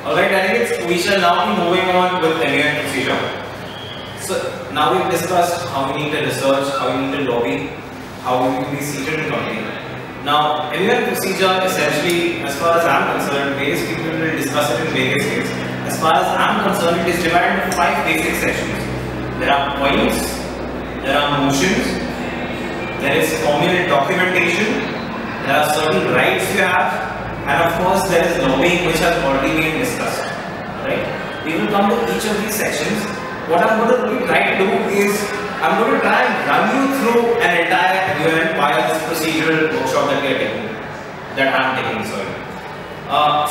Alright delegates, we shall now be moving on with MUN procedure. So now we've discussed how we need to research, how we need to lobby, how we will be seated in committee. Now MUN procedure essentially, as far as I'm concerned, various people will discuss it in various ways. As far as I'm concerned, it is divided into 5 basic sections. There are points, there are motions, there is formal documentation, there are certain rights you have, and of course there is lobbying, which has already been discussed. Right? We will come to each of these sections. What I'm going to really try to do is, I'm going to try and run you through an entire MUN via this procedural workshop that we are taking,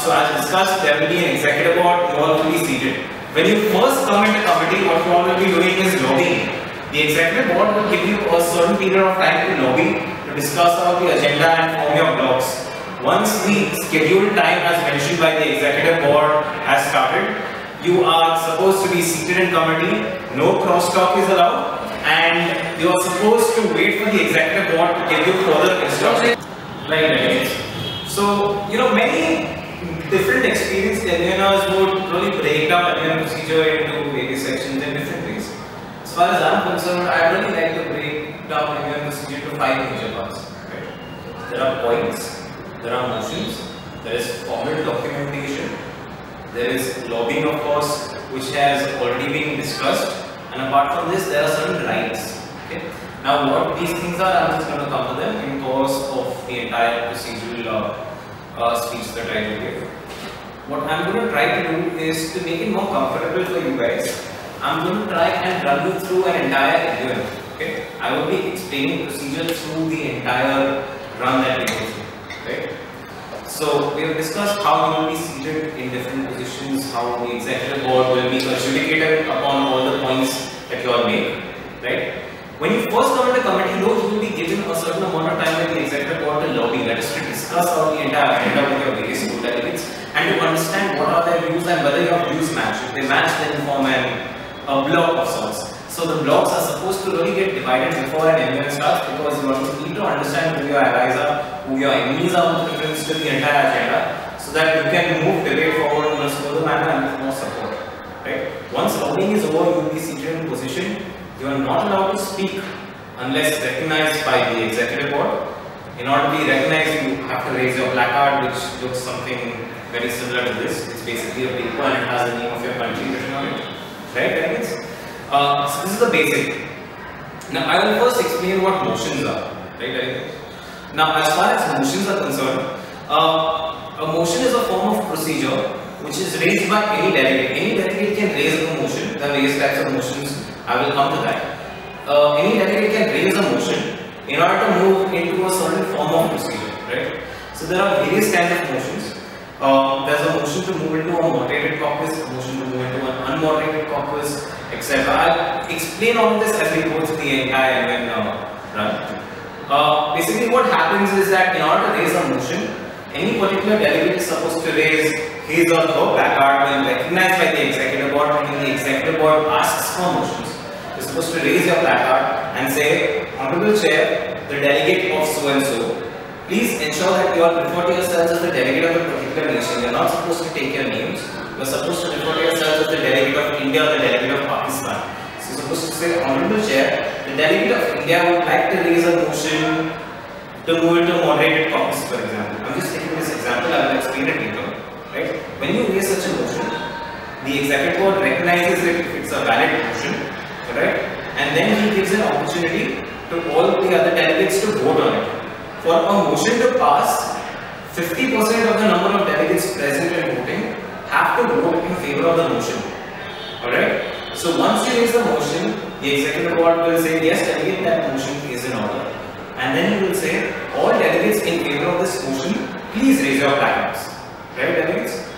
So as discussed, there will be an executive board, you all will be seated. When you first come into committee, what you all will be doing is lobbying. The executive board will give you a certain period of time to lobby, to discuss about the agenda and form your blocks. Once the scheduled time as mentioned by the executive board has started, you are supposed to be seated in committee, no crosstalk is allowed, and you are supposed to wait for the executive board to give you further instructions. Right. So, many different experienced MUNers would really break down MUN procedure into various sections in different ways. As far as I'm concerned, I really like to break down MUN procedure to 5 major parts. Right? There are points, there are motions, there is formal documentation, there is lobbying of course, which has already been discussed, and apart from this there are certain rights. Okay? Now what these things are, I'm just going to come to them in course of the entire procedural speech that I will give. What I'm going to try to do is to make it more comfortable for you guys. I'm going to try and run you through an entire MUN. Okay? I will be explaining procedure through the entire run that we go through. Right? So we have discussed how you will be seated in different positions, how the executive board will be adjudicated upon all the points that you all make. Right? When you first come into committee, though, you will be given a certain amount of time by the executive board to lobby, that is to discuss about the entire agenda with your various school delegates and to understand what are their views and whether your views match. If they match, then form a block of sorts. So the blocks are supposed to really get divided before an MUN starts, because you need to understand who your allies are, who your enemies are with reference to the entire agenda, so that you can move debate forward in a smoother manner and with more support. Right? Once lobbying is over, you will be seated in position. You are not allowed to speak unless recognized by the executive board. In order to be recognized, you have to raise your placard, which looks something very similar to this. It's basically a paper and it has the name of your country written on it. Right? So this is the basic. Now I will first explain what motions are. Right? Now as far as motions are concerned, a motion is a form of procedure which is raised by any delegate. Any delegate can raise a motion. There are various types of motions. I will come to that. Any delegate can raise a motion in order to move into a certain form of procedure. Right? So there are various kinds of motions. There's a motion to move into a moderated caucus, a motion to move into an unmoderated caucus, etc. I'll explain all of this as we go through the entire MUN run. Basically what happens is that in order to raise a motion, any particular delegate is supposed to raise his or her placard when recognized by the executive board, and when the executive board asks for motions. You're supposed to raise your placard and say, Honorable Chair, the delegate of so and so, please ensure that you all refer to yourselves as the delegate of a particular nation. You're not supposed to take your names. You're supposed to refer to yourselves as the delegate of India or the delegate of Pakistan. So you're supposed to say, Honorable Chair, the delegate of India would like to raise a motion to move into a moderated caucus, for example. I'm just taking this example, I will explain it later. Right? When you raise such a motion, the executive board recognizes it if it's a valid motion, right? And then he gives an opportunity to all the other delegates to vote on it. For a motion to pass, 50% of the number of delegates present and voting have to vote in favor of the motion. Alright? So once you raise the motion, the executive board will say, yes, delegate, that motion is in order. And then he will say, all delegates in favor of this motion, please raise your placards. Right, delegates?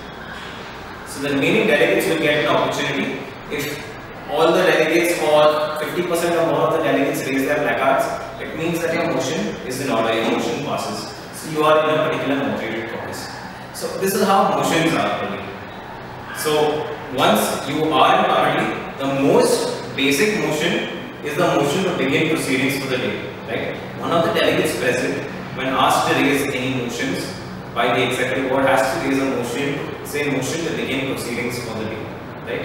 So the remaining delegates will get an opportunity. If all the delegates or 50% or more of the delegates raise their placards, it means that your motion is in order, your motion passes. So you are in a particular moderated caucus. So this is how motions are really. So once you are in committee, the most basic motion is the motion to begin proceedings for the day. Right? One of the delegates present, when asked to raise any motions, by the executive board has to raise a motion, say motion to begin proceedings for the day, right?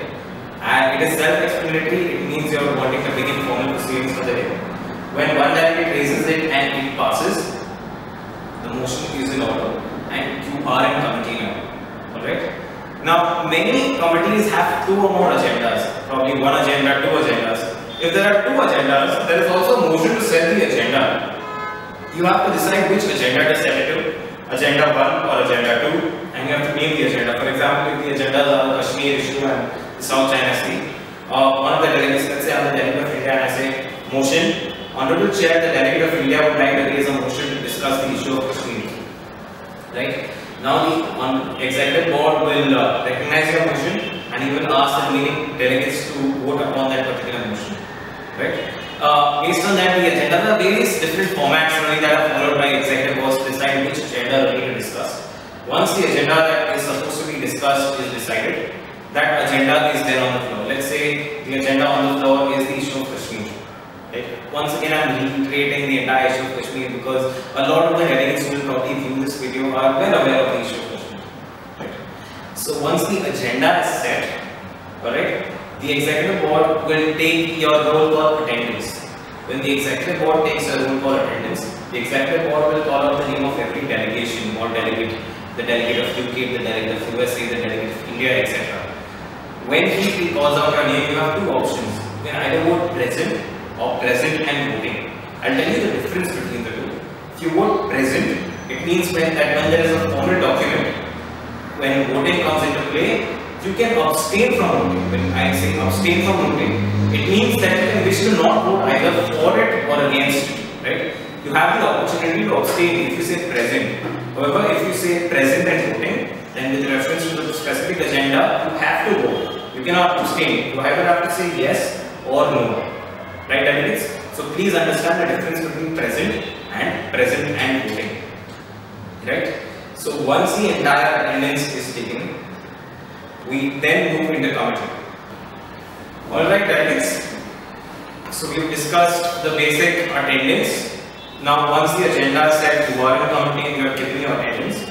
And it is self-explanatory. It means you are wanting to begin formal proceedings for the day. When one delegate raises it and it passes, the motion is in order and you are in committee now. Alright? Now, many committees have 2 or more agendas, probably 1 agenda, 2 agendas. If there are 2 agendas, there is also a motion to set the agenda. You have to decide which agenda to set it to, agenda 1 or agenda 2, and you have to name the agenda. For example, if the agendas are the Kashmir issue and the South China Sea, one of the delegates, let's say I'm the delegate of India and I say, motion, Honorable Chair, the delegate of India would like to raise a motion to discuss the issue of Kashmir. Right? Now the executive board will recognize your motion and he will ask the remaining delegates to vote upon that particular motion. Right? Based on that, the agenda, there are various different formats that are followed by executive boards to decide which agenda we need to discuss. Once the agenda that is supposed to be discussed is decided, that agenda is there on the floor. Let's say the agenda on the floor is the issue of Kashmir. Right? Once again, I am reiterating the entire issue of Kashmir because a lot of the delegates who will probably view this video are well aware of the issue of Kashmir. Right? So once the agenda is set, alright, the executive board will take your roll call attendance. When the executive board takes a roll call attendance, the executive board will call out the name of every delegation or delegate, the delegate of UK, the delegate of USA, the delegate of India, etc. When he calls out your name, you have 2 options. You can either vote present or present and voting. I'll tell you the difference between the 2. If you vote present, it means when there is a formal document, when voting comes into play, you can abstain from voting. When I say abstain from voting, it means that you can wish to not vote either for it or against it. Right? You have the opportunity to abstain if you say present. However, if you say present and voting, then with reference to the specific agenda, you have to vote. You cannot abstain. You either have to say yes or no. Right, delegates? So please understand the difference between present and voting. Right? So once the entire attendance is taken, we then move into committee. Alright, delegates. So we've discussed the basic attendance. Now once the agenda is set, you are in committee and you are giving your attendance.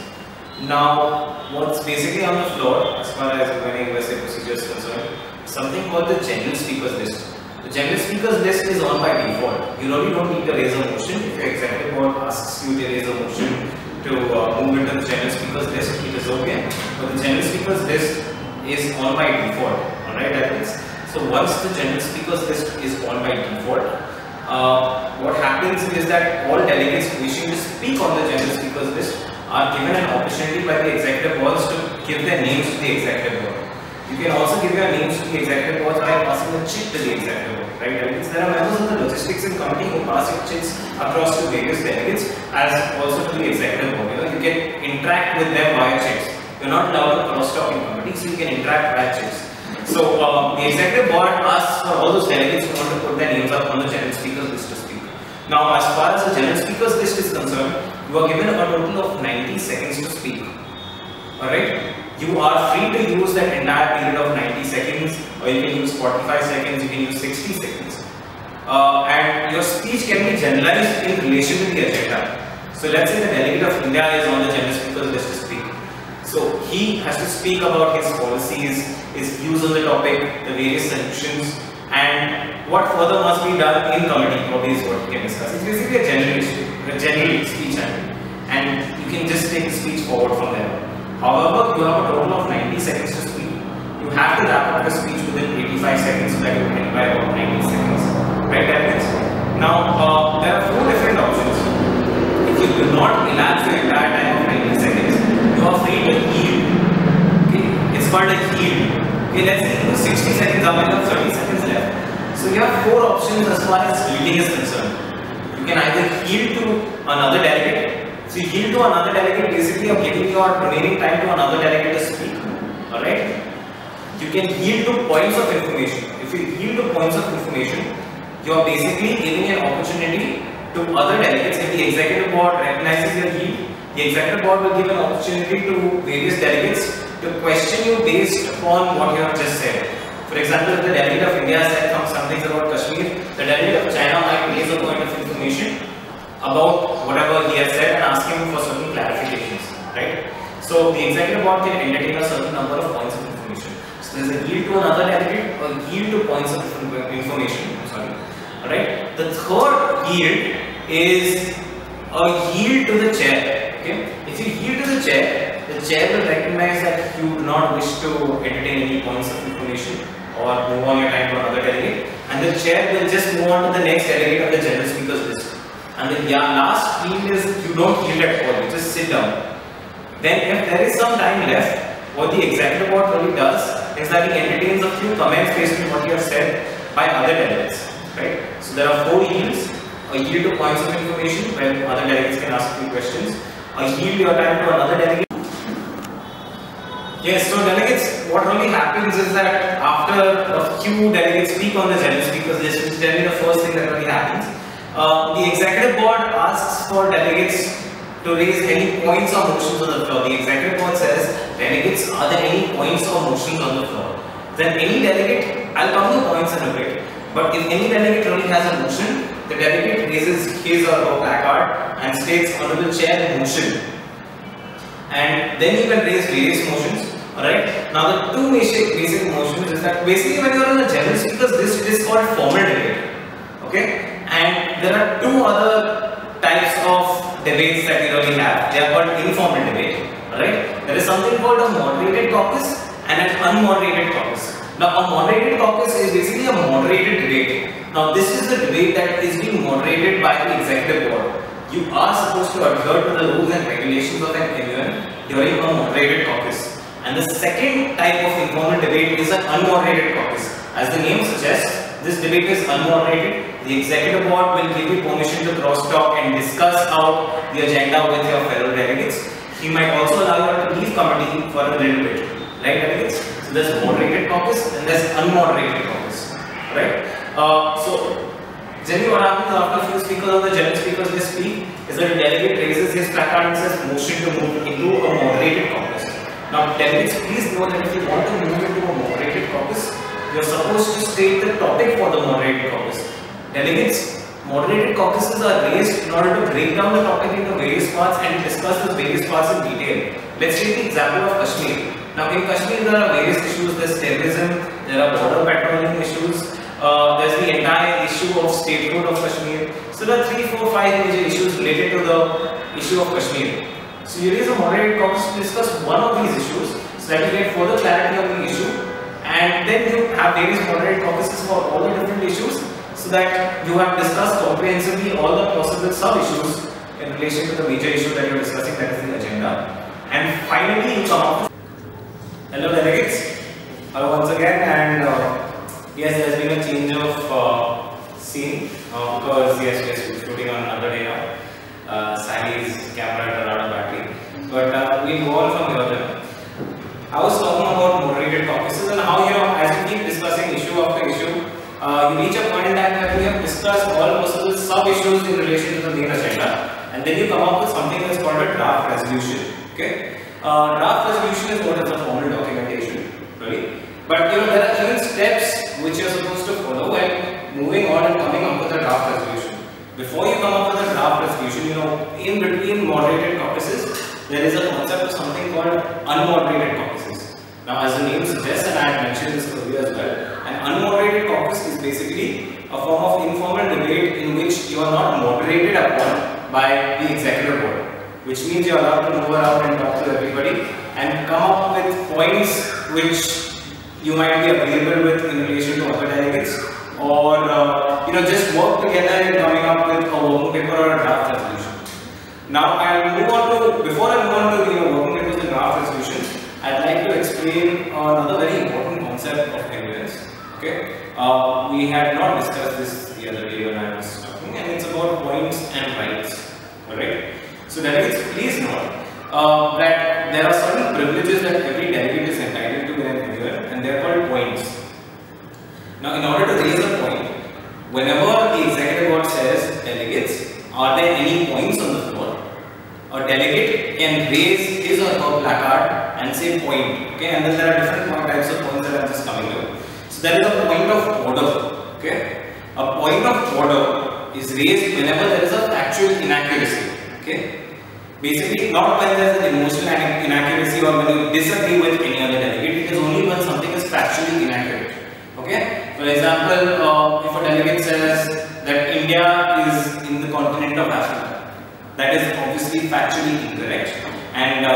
Now what's basically on the floor as far as MUNning procedures is concerned, something called the general speakers list. The general speakers list is on by default. You really don't need to raise a motion. If your executive board asks you to raise a motion to move into the general speakers list, it is okay. But the general speakers list is on by default. Alright, that is. So once the general speakers list is on by default, what happens is that all delegates wishing to speak on the general speakers list are given an opportunity by the executive boards to give their names to the executive board. You can also give your names to the executive boards by passing a check to the executive board, right? Delegates. There are members of the logistics and committee who pass your checks across to various delegates as also to the executive board. You can interact with them via checks. You're not allowed to cross-talk in committee, so you can interact via checks. So the executive board asks for all those delegates who want to put their names up on the general speakers list to speak. Now, as far as the general speakers list is concerned, you are given a total of 90 seconds to speak. Alright? You are free to use that entire period of 90 seconds, or you can use 45 seconds, you can use 60 seconds. And your speech can be generalized in relation to the agenda. So let's say the delegate of India is on the general speakers list to speak. So he has to speak about his policies, his views on the topic, the various solutions, and what further must be done in committee. Probably is what we can discuss. It's basically a general speech, and you can just take the speech forward from there. However, you have a total of 90 seconds to speak. You have to wrap up the speech within 85 seconds so that you can by about 90 seconds. Right, delegates? Now, there are 4 different options. If you do not elapse your entire time of 90 seconds, you are free to yield. Okay? It's called a yield. Okay, let's say you 60 seconds up and you have 30 seconds left. So you have 4 options as far as yielding is concerned. You can either yield to another delegate. So you yield to another delegate, basically you are giving your remaining time to another delegate to speak. Alright? You can yield to points of information. If you yield to points of information, you are basically giving an opportunity to other delegates. If the executive board recognizes your yield, the executive board will give an opportunity to various delegates to question you based upon what you have just said. For example, if the delegate of India said some things about Kashmir, the delegate of China might raise a point of information about whatever he has said and ask him for certain clarifications, right? So the executive board can entertain a certain number of points of information. So there is a yield to another delegate or yield to points of information. Alright. The third yield is a yield to the chair. Okay. If you yield to the chair will recognize that you do not wish to entertain any points of information or move on your time to another delegate, and the chair will just move on to the next delegate of the general speakers list. And the last yield is you don't yield at all, you just sit down. Then if there is some time left, what the executive board really does is that it entertains a few comments based on what you have said by other delegates. Right? So there are 4 yields: a yield to points of information when other delegates can ask you questions, a yield your time to another delegate. Yes, so delegates, what really happens is that after a few delegates speak on the general speakers list, which is generally the first thing that really happens, the executive board asks for delegates to raise any points or motions on the floor. The executive board says, delegates, are there any points or motions on the floor? Then any delegate, I'll come to points in a bit, but if any delegate really has a motion, the delegate raises his or her placard and states, Honorable Chair, motion. And then you can raise various motions. Alright. Now the two basic motions is that basically when you are on the general speakers list, it is called formal debate. Okay. And there are 2 other types of debates that we really have. They are called informal debate. Alright. There is something called a moderated caucus and an unmoderated caucus. Now a moderated caucus is basically a moderated debate. Now this is the debate that is being moderated by the executive board. You are supposed to adhere to the rules and regulations of an MUN during a moderated caucus. And the second type of informal debate is an unmoderated caucus. As the name suggests, this debate is unmoderated. The executive board will give you permission to cross-talk and discuss out the agenda with your fellow delegates. He might also allow you to leave committee for a little bit. Right, delegates? So there's moderated caucus and there's unmoderated caucus. Right? So generally what happens after a few speakers of the general speakers they speak is that a delegate raises his placard and says motion to move into a moderated caucus. Now delegates, please know that if you want to move into a moderated caucus, you are supposed to state the topic for the moderated caucus. Delegates, moderated caucuses are raised in order to break down the topic into various parts and discuss the various parts in detail. Let's take the example of Kashmir. Now in Kashmir there are various issues, there is terrorism, there are border patrolling issues, there's the entire issue of statehood of Kashmir. So there are 3, 4, 5 major issues related to the issue of Kashmir. So you raise a moderated caucus to discuss one of these issues so that you get further clarity on the issue, and then you have various moderated caucuses for all the different issues so that you have discussed comprehensively all the possible sub-issues in relation to the major issue that you are discussing, that is the agenda. And finally you come up with... Hello delegates, hello once again, and yes, there has been a change of scene because yes, we are shooting on another day now. Sally's camera ran out of battery, but we'll go on from here. I was talking about moderated caucuses and how, as you keep discussing issue after issue, you reach a point in time where we have discussed all possible sub-issues in relation to the main agenda, and then you come up with something that's called a draft resolution. Okay, draft resolution is what is a formal documentation, really. But there are even steps which you are supposed to follow when moving on and coming up with a draft resolution. Before you come up with a draft resolution, in between moderated caucuses, there is a concept of something called unmoderated caucuses. Now, as the name suggests, and I had mentioned this earlier as well, an unmoderated caucus is basically a form of informal debate in which you are not moderated upon by the executive board, which means you are allowed to move around and talk to everybody and come up with points which you might be agreeable with in relation to other delegates, or just work together in coming up with a working paper or a draft resolution. Now I'll move on to, before I move on to working papers and draft resolutions, I'd like to explain another very important concept of MUNs. Okay, we had not discussed this the other day when I was talking, and it's about points and rights. Alright, so delegates, please note that there are certain privileges that every delegate is entitled to in an MUN, and they are called points. Now, in order to raise a point, whenever the executive board says, delegates, are there any points on the floor? A delegate can raise his or her placard and say point. Okay, and then there are different types of points that I'm just coming to. So there is a point of order. Okay, a point of order is raised whenever there is a factual inaccuracy. Okay, Basically, not when there is an emotional inaccuracy or when you disagree with any other delegate. It is only when something is factually inaccurate. Okay. For example, if a delegate says that India is in the continent of Africa, that is obviously factually incorrect, and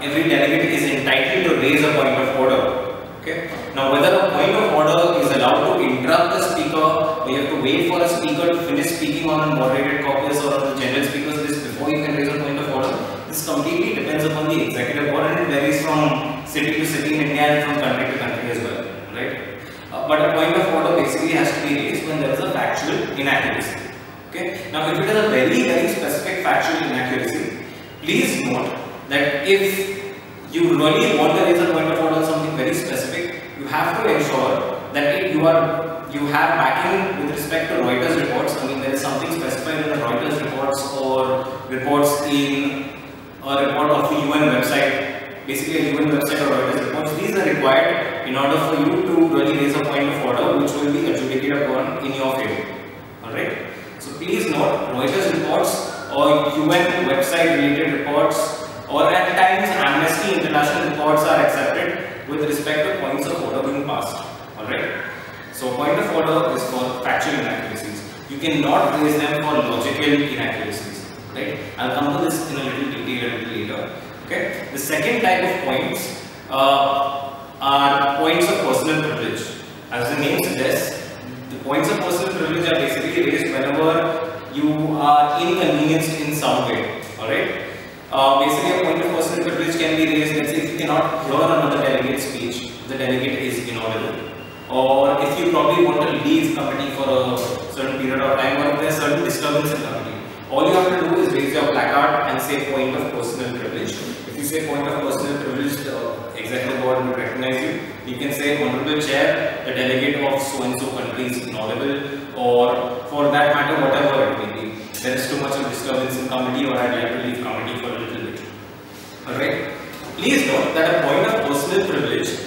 every delegate is entitled to raise a point of order. Okay. Now, whether a point of order is allowed to interrupt the speaker, or you have to wait for a speaker to finish speaking on a moderated caucus or on the general speakers list before you can raise a point of order, this completely depends upon the executive board, and it varies from city to city in India and from country to country as well, right? But a point of order basically has to be raised when there is a factual inaccuracy. Okay. Now, if it is a very specific factual inaccuracy, please note that if you really want to raise a point of order on something very specific, you have to ensure that you have backing with respect to Reuters reports. I mean, there is something specified in the Reuters reports or reports in a report of the UN website, basically a UN website or Reuters reports. These are required in order for you to really raise a point of order which will be adjudicated upon in your favor. Alright? So please note, Reuters reports or UN website related reports or at times Amnesty International reports are accepted with respect to points of order being passed. Alright? So point of order is for factual inaccuracies. You cannot raise them for logical inaccuracies. Right? I'll come to this in a little detail a little later. Okay? The second type of points are points of personal privilege. As the name suggests, the points of personal privilege are basically raised whenever you are inconvenienced in some way. Alright? Basically, a point of personal privilege can be raised, let's say, if you cannot hear another delegate's speech, the delegate is inaudible, or if you probably want to leave committee for a certain period of time, or if there is certain disturbance in committee. All you have to do is raise your placard and say point of personal privilege. If you say point of personal privilege, the executive board will recognize you. You can say, Honorable Chair, the delegate of so and so country is inaudible, or for that matter, whatever it may be. There is too much of disturbance in committee, or I'd like to leave committee for a little bit. Alright? Please note that a point of personal privilege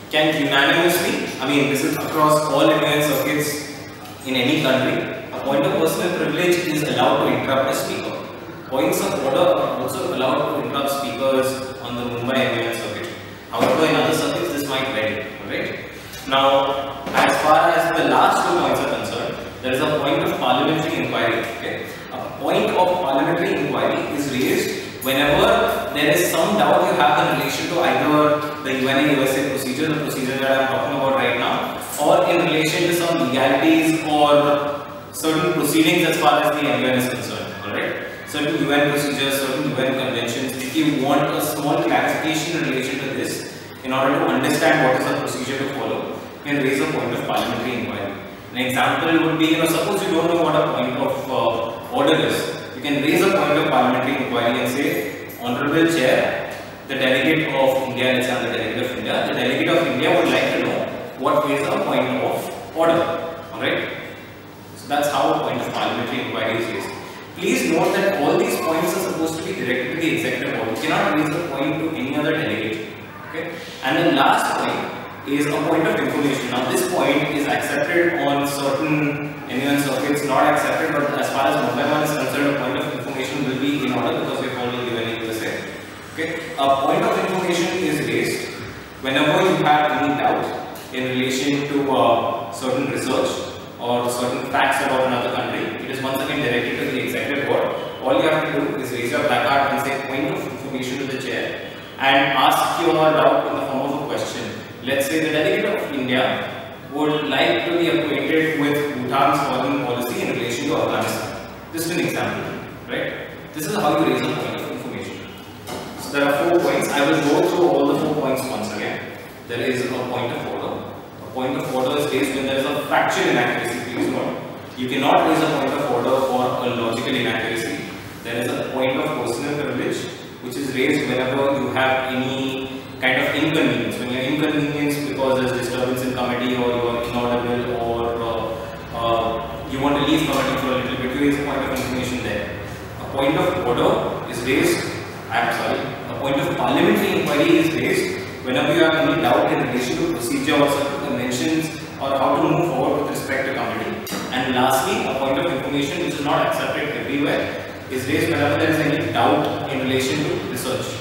can unanimously, I mean, this is across all MUN circuits in any country, a point of personal privilege is allowed to interrupt a speaker. Points of order are also allowed to interrupt speakers on the Mumbai MUN circuit. However, in other circuits, this might vary. Alright? Now, as far as the last 2 points are concerned, there is a point of parliamentary inquiry. Okay? A point of parliamentary inquiry is raised whenever there is some doubt you have in relation to either the MUNning USA procedure, the procedure that I am talking about right now, or in relation to some legalities or certain proceedings as far as the MUN is concerned. Alright? Certain UN procedures, certain UN conventions. If you want a small clarification in relation to this, in order to understand what is the procedure to follow, you can raise a point of parliamentary inquiry. An example would be, suppose you don't know what a point of order is. You can raise a point of parliamentary inquiry and say, Honorable Chair, the delegate of India, let's say the delegate of India, the delegate of India would like to know what is a point of order. Alright? So that's how a point of parliamentary inquiry is raised. Please note that all these points are supposed to be directed to the executive board. You cannot raise a point to any other delegate. Okay? And the last point is a point of information. Now this point is accepted on certain MUN circuits, not accepted, but as far as Mumbai MUN is concerned, a point of information will be in order because we are following MUNning USA. Okay? A point of information is raised whenever you have any doubt in relation to certain research or certain facts about another country. It is once again directed to the executive board. All you have to do is raise your placard and say point of information to the chair and ask your doubt in the form of a question. Let's say the delegate of India would like to be acquainted with Bhutan's foreign policy in relation to Afghanistan. Just an example, right? This is how you raise a point of information. So there are 4 points. I will go through all the 4 points once again. There is a point of order. A point of order is raised when there is a factual inaccuracy. Please note, you cannot raise a point of order for a logical inaccuracy. There is a point of personal privilege, which is raised whenever you have any kind of inconvenience. When you are inconvenienced because there is disturbance in committee, or you are inaudible, or you want to leave committee for a little bit, you raise a point of information there. A point of order is raised, a point of parliamentary inquiry is raised whenever you have any doubt in relation to procedure or certain conventions or how to move forward with respect to committee. And lastly, a point of information which is not accepted everywhere is raised whenever there is any doubt in relation to research.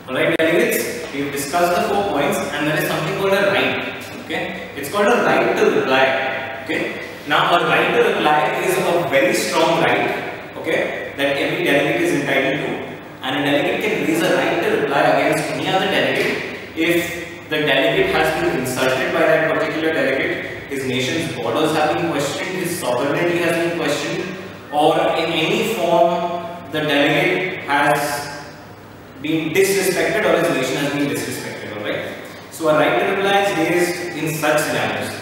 Alright delegates, we have discussed the 4 points and there is something called a right. Okay, it's called a right to reply. Okay, now a right to reply is a very strong right, okay, that every delegate is entitled to, and a delegate can raise a right to reply against any other delegate if the delegate has been insulted by that particular delegate, his nation's borders have been questioned, his sovereignty has been questioned, or in any form the delegate has been disrespected or his nation has been disrespected. Alright, so a right to reply is raised in such scenarios.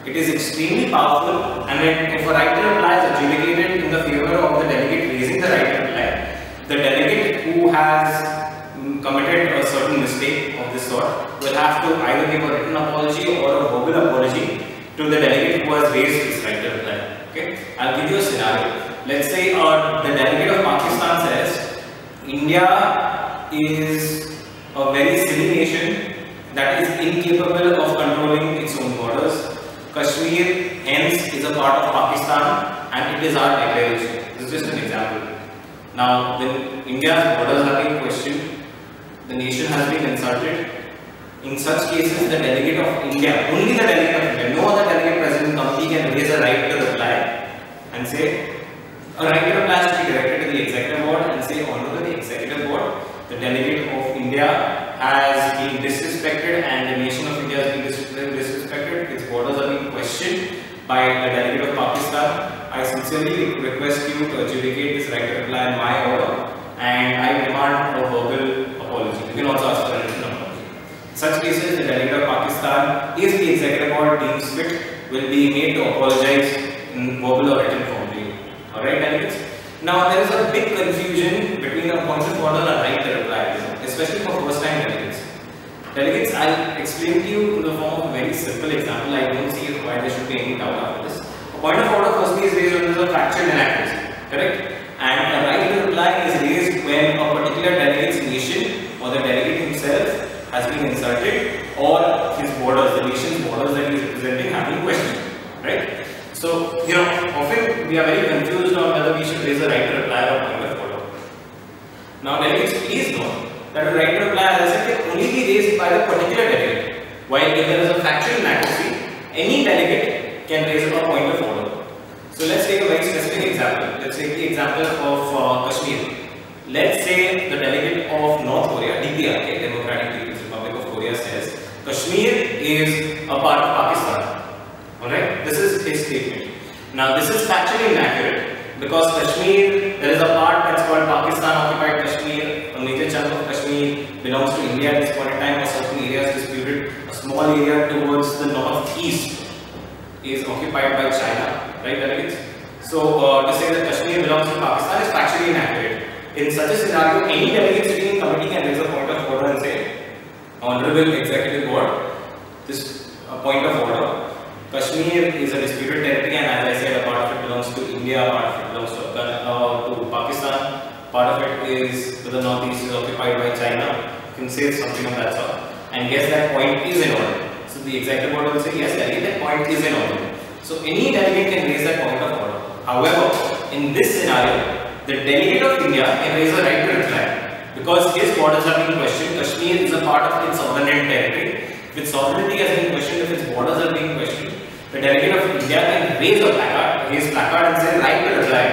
It is extremely powerful, and if a right to reply is adjudicated in the favor of the delegate raising the right to reply, the delegate who has committed a certain mistake of this sort will have to either give a written apology or a verbal apology to the delegate who has raised this right to reply. Okay, I'll give you a scenario. Let's say the delegate of Pakistan says India is a very silly nation that is incapable of controlling its own borders. Kashmir hence is a part of Pakistan and it is our declaration. This is just an example. Now, when India's borders are being questioned, the nation has been insulted. In such cases, the delegate of India, only the delegate of India, no other delegate present in the committee can raise a right to reply and say, a right to reply should be directed to the executive board and say, on to the executive board, the delegate of India has been disrespected and the nation of India has been disrespected, its borders are being questioned by the delegate of Pakistan. I sincerely request you to adjudicate this right to reply in my order and I demand a verbal apology. You can also ask for a written apology. In such cases, the delegate of Pakistan, if the executive board deems fit, will be made to apologize in verbal or written form to you. Alright delegates? Now there is a big confusion between a point of order and a right to reply, especially for first time delegates. Delegates, I'll explain to you in the form of a very simple example. I don't see why there should be any doubt after this. A point of order firstly is raised when there is a factual inaccuracy, correct? And a right to reply is raised when a particular delegate's nation or the delegate himself has been insulted or his borders, the nation's borders that he is representing have been questioned, right? So, often we are very confused on whether we should raise a right to reply or a point of order. Now, delegates, please know that a right to reply, as I said, can only be raised by the particular delegate. While if there is a factual inaccuracy, any delegate can raise a point of order. So, let's take a very specific example. Let's take the example of Kashmir. Let's say the delegate of North Korea, DPRK, Democratic People's Republic of Korea, says Kashmir is a part of Pakistan. Alright, this is his statement. Now this is factually inaccurate because Kashmir, there is a part that's called Pakistan occupied Kashmir, a major chunk of Kashmir belongs to India at this point in time, a certain area is disputed, a small area towards the northeast is occupied by China, right delegates? So to say that Kashmir belongs to Pakistan is factually inaccurate. In such a scenario, any delegate sitting in committee can raise a point of order and say, Honorable Executive Board, this point of order, Kashmir is a disputed territory and as I said, a part of it belongs to India, a part of it belongs to Pakistan, part of it is to the northeast is occupied by China. You can say something of that sort and guess that point is in order. So the executive board will say, yes, delegate, that point is in order. So any delegate can raise that point of order. However, in this scenario, the delegate of India can raise a right to reply because his borders are being questioned. Kashmir is a part of its sovereign territory. If its sovereignty has been questioned, if its borders are being questioned, the delegate of India can raise a placard, and say right to reply.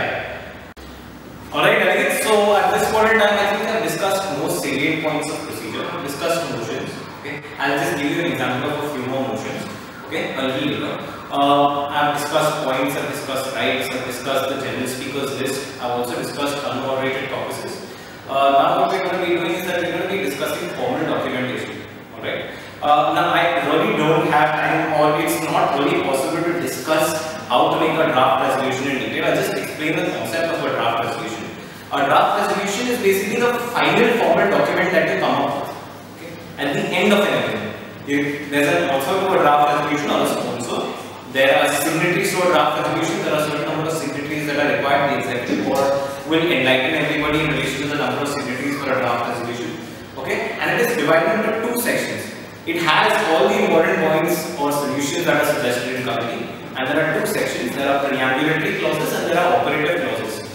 Alright delegates, so at this point in time I think I have discussed most salient points of procedure, I have discussed motions, okay. I'll just give you an example of a few more motions, okay, a little later. I have discussed points, I have discussed rights, I have discussed the general speakers list, I have also discussed unmoderated caucuses. Now what we are going to be doing is that we are going to be discussing formal documentation, alright. Now I really don't have time or it's not really possible to discuss how to make a draft resolution in detail. I'll just explain the concept of a draft resolution. A draft resolution is basically the final formal document that you come up with, okay, at the end of an agreement. If there's an author to a draft resolution or a sponsor, there are signatories to a draft resolution, there are certain number of signatories that are required. The executive board will enlighten everybody in relation to the number of signatories for a draft resolution, okay, and it is divided into two sections. It has all the important points or solutions that are suggested in committee, and there are two sections. There are preambulatory clauses and there are operative clauses.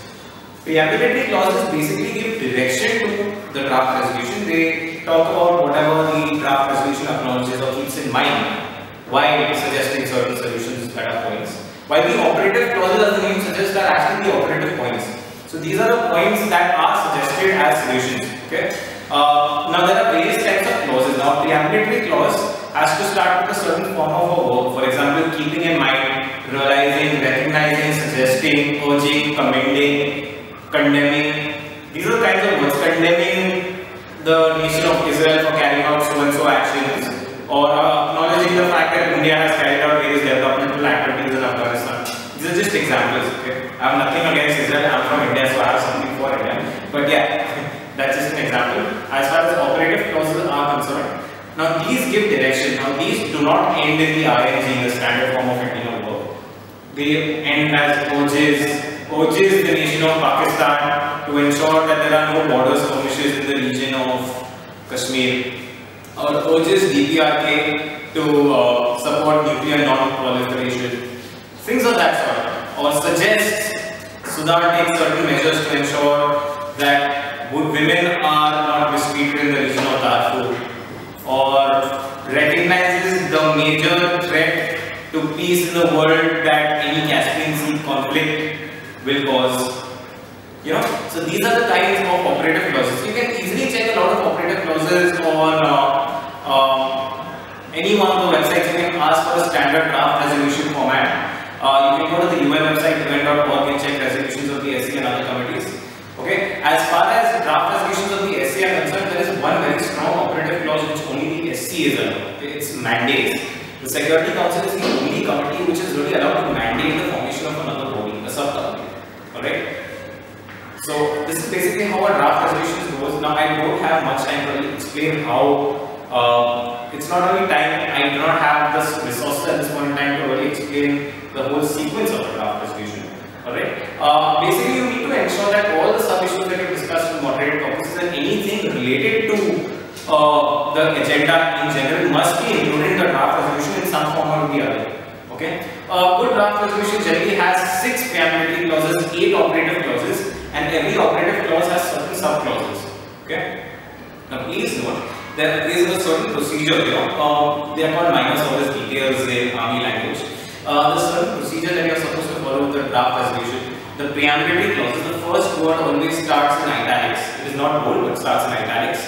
Preambulatory clauses basically give direction to the draft resolution. They talk about whatever the draft resolution acknowledges or keeps in mind while suggesting certain solutions that are points. While the operative clauses, as the name suggests, are actually the operative points. So these are the points that are suggested as solutions. Okay. Now there are various types of clauses. Now preambulatory clause has to start with a certain form of a verb. For example, keeping in mind, realizing, recognizing, suggesting, urging, commending, condemning. These are the kinds of words. Condemning the nation of Israel for carrying out so and so actions, or acknowledging the fact that India has carried out various developmental activities in Afghanistan. These are just examples. Okay, I have nothing against Israel. I'm from India, so I have something for India. But yeah, that's just an example. As far as operative clauses are concerned, now these give direction. Now these do not end in the ing, the standard form of ending a verb. They end as urges the nation of Pakistan to ensure that there are no border skirmishes in the region of Kashmir, or urges DPRK to support nuclear non-proliferation, things of that sort, or suggests Sudan take certain measures to ensure that women are not mistreated in the region of Darfur, or recognizes the major threat to peace in the world that any Caspian Sea conflict will cause. You know, so these are the kinds of operative clauses. You can easily check a lot of operative clauses on any one of the websites. You can ask for a standard draft resolution format. You can go to the UN website, UN.org, and check resolutions of the SC and other committees. Okay, as far as draft resolutions of the SC are concerned, there is one very strong operative clause which only the SC is allowed. Okay? It's mandates. The Security Council is the only committee which is really allowed to mandate the formation of another body, a subcommittee. Alright? So this is basically how a draft resolution goes. Now I don't have much time to really explain how, it's not only time, I do not have the resources at this point in time to really explain the whole sequence of a draft resolution. Alright? Basically you need to ensure that all the sub-issues that you discussed in moderated caucuses and anything related to the agenda in general must be included in the draft resolution in some form or the other. Okay? Good draft resolution generally has 6 preambulatory clauses, 8 operative clauses, and every operative clause has certain sub-clauses. Okay? Now please note, there is a certain procedure, they are called minor service details in army language. The certain procedure that you are supposed to follow with the draft resolution. The preambulatory clauses, the first word always starts in italics. It is not bold, but starts in italics.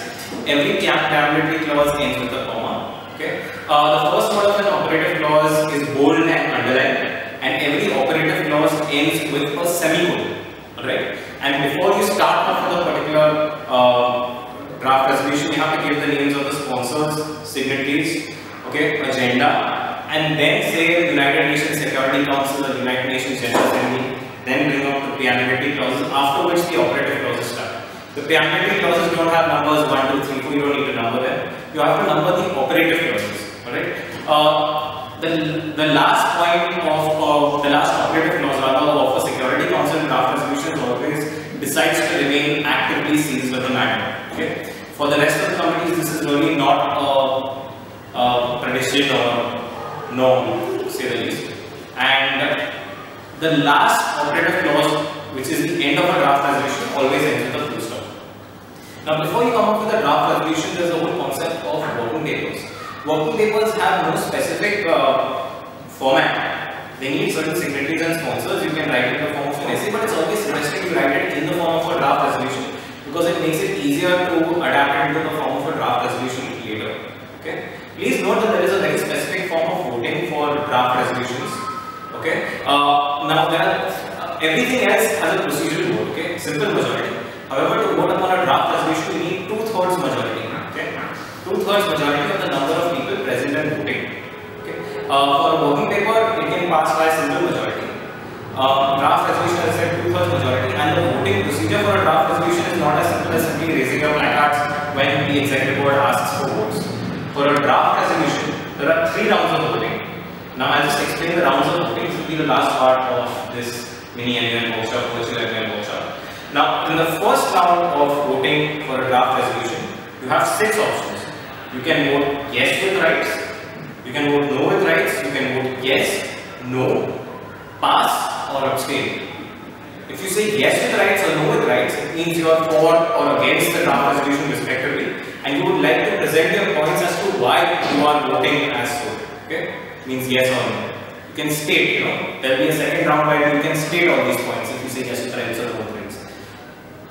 Every preambulatory clause ends with a comma. Okay. The first word of an operative clause is bold and underlined, and every operative clause ends with a semicolon. Alright. And before you start off with a particular draft resolution, you have to give the names of the sponsors, signatories, okay, agenda, and then say the United Nations Security Council, the United Nations General Assembly, then bring up the preambulatory clauses, after which the operative clauses start. The preambulatory clauses don't have numbers 1, 2, 3, 4, you don't need to number them. You have to number the operative clauses. Alright? The last point of the last operative clause rather of a Security Council draft resolution always decides to remain actively seized with the matter. Okay? For the rest of the committees, this is really not a tradition or norm, to say the least. And the last operative clause, which is the end of a draft resolution, always ends with a full stop. Now, before you come up with a draft resolution, there is a whole concept of working papers. Working papers have no specific format. They need certain signatories and sponsors. You can write it in the form of an essay, but it's always suggested you write it in the form of a draft resolution because it makes it easier to adapt it into the form of a draft resolution later. Okay. Please note that there is a very specific form of voting for draft resolutions. Okay. Now there are everything else has a procedural vote. Okay. Simple majority. However, to vote upon a draft resolution, we need 2/3 majority. Okay. 2/3 majority of the number of people present and voting. Okay. For a working paper, it can pass by simple majority. Draft resolution has said 2/3 majority, and the voting procedure for a draft resolution is not as simple as simply raising your placards when the executive board asks for votes. For a draft resolution, there are 3 rounds of voting. Now, I'll just explain the rounds of voting. This will be the last part of this mini annual workshop, virtual annual workshop. Now, in the first round of voting for a draft resolution, you have 6 options. You can vote yes with rights, you can vote no with rights, you can vote yes, no, pass, or abstain. If you say yes with rights or no with rights, it means you are for or against the draft resolution respectively, and you would like to present your points as to why you are voting as so. Okay, means yes or no. You can state, there will be a second round where you can state all these points if you say yes with rights or no with rights.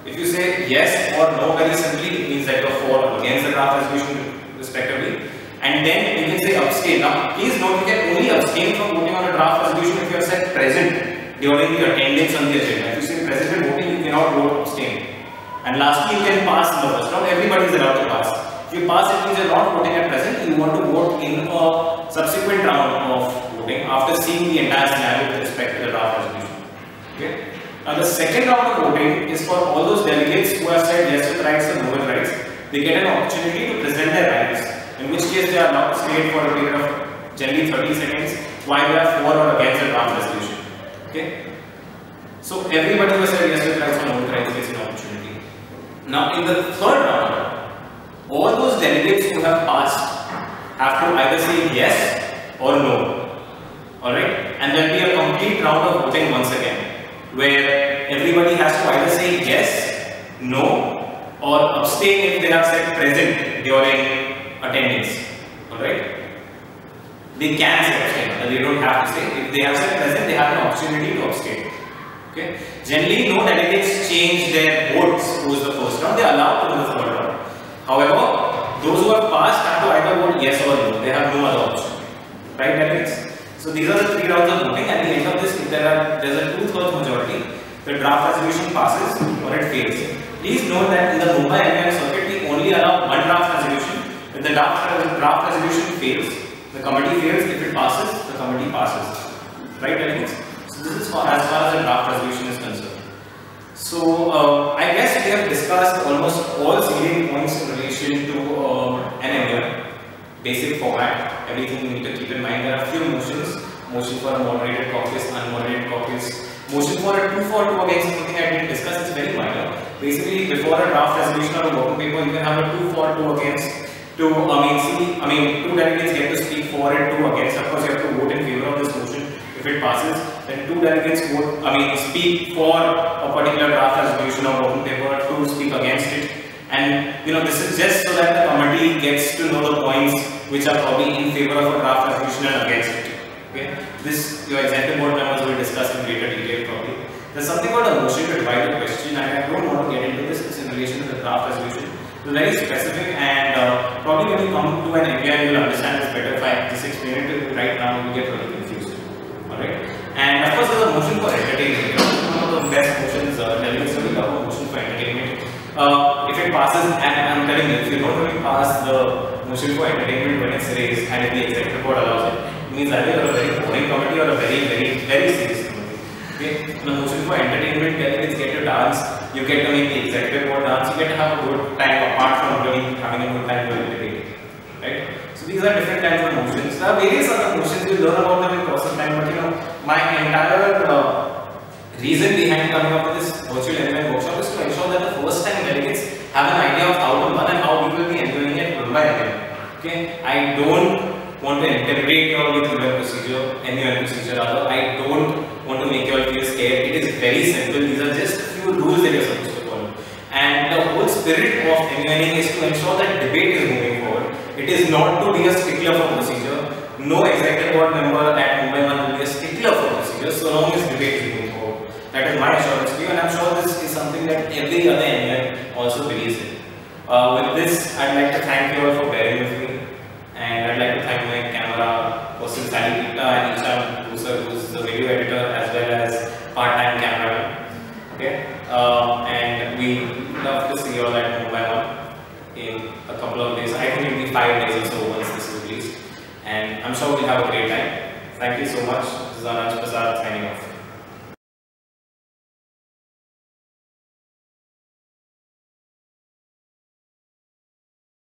If you say yes or no very simply, it means that you are for or against the draft resolution respectively. And then you can say abstain. Now, please note you can only abstain from voting on a draft resolution if you have said present during the attendance on the agenda. If you say present and voting, you cannot vote abstain. And lastly, you can pass the first round. Everybody is allowed to pass. If you pass, it means you are not voting at present. You want to vote in a subsequent round of voting after seeing the entire scenario with respect to the draft resolution. Okay. Now, the second round of voting is for all those delegates who have said yes with rights or no with rights. They get an opportunity to present their rights, in which case they are allowed to state for a period of generally 30 seconds why they are for or against the draft resolution. Okay. So everybody who has said yes with rights or no with rights gets an opportunity. Now, in the third round, all those delegates who have passed have to either say yes or no. Alright? And there will be a complete round of voting once again, where everybody has to either say yes, no, or abstain if they have said present during attendance. Alright? They can say abstain, but they don't have to say. If they have said present, they have an opportunity to abstain. Okay? Generally, no delegates change their votes towards the first round. They are allowed to in the third round. However, those who have passed have to either vote yes or no. They have no other option. Right, delegates? So these are the three rounds of voting. At the end of this, if there is a 2/3 majority, the draft resolution passes or it fails. Please note that in the Mumbai MUN circuit, we only allow one draft resolution. If the draft resolution fails, the committee fails. If it passes, the committee passes. Right, delegates? So this is as far as the draft resolution is concerned. So I guess we have discussed almost all salient points in relation to an MUN. Basic format, everything you need to keep in mind. There are a few motions: motion for a moderated caucus, unmoderated caucus, motion for a 2-for-2 against something I didn't discuss. It's very minor. Basically, before a draft resolution or a working paper, you can have a 2-for-2 against. Two delegates get to speak for it, 2 against. Of course, you have to vote in favor of this motion. If it passes, then 2 delegates speak for a particular draft resolution or working paper, 2 speak against it. And this is just so that the committee gets to know the points which are probably in favor of a draft resolution and against it. Okay, this your executive board members will discuss in greater detail probably. There's something called a motion to divide a question, and I don't want to get into this. It's in relation to the draft resolution. It's very specific, and probably when you come to an MUN, you'll understand this better. If I just explain it to you right now, you get really confused. Alright, and of course, there's a motion for entertainment. One of the best motions, delegates will have a motion for entertainment. If it passes, and I'm telling you, if you don't really pass the motion for entertainment when it's raised and if the executive board allows it, it means either you're a very boring committee or a very serious committee. Okay? The motion for entertainment, delegates get to dance, you get to make the executive board dance, you get to have a good time apart from really having a good time during the debate. Right? So these are different kinds of motions. There are various other motions, we'll learn about them in course of time, but my entire reason behind coming up with this virtual MUN workshop is to ensure that the first time delegates have an idea of how to run and how we will be enjoying it one by one. Okay, I don't want to intimidate you all with MUN procedure rather. I don't want to make you all feel scared. It is very simple. These are just a few rules that you are supposed to follow. And the whole spirit of MUNning is to ensure that debate is moving forward. It is not to be a stickler for procedure. No executive board member at Mumbai MUN will be a stickler for procedure so long as debate is moving forward. That is my assurance to you, and I'm sure this is something that every other MUN also believes in. With this, I'd like to thank you all for bearing with me, and I'd like to thank my camera person Sally Pita and Isha, who's the video editor as well as part-time cameraman. Okay, and we love to see you all at Mumbai MUN in a couple of days. I think it will be 5 days or so once this is released, and I'm sure we'll have a great time. Thank you so much. This is Anansh Prasad signing off.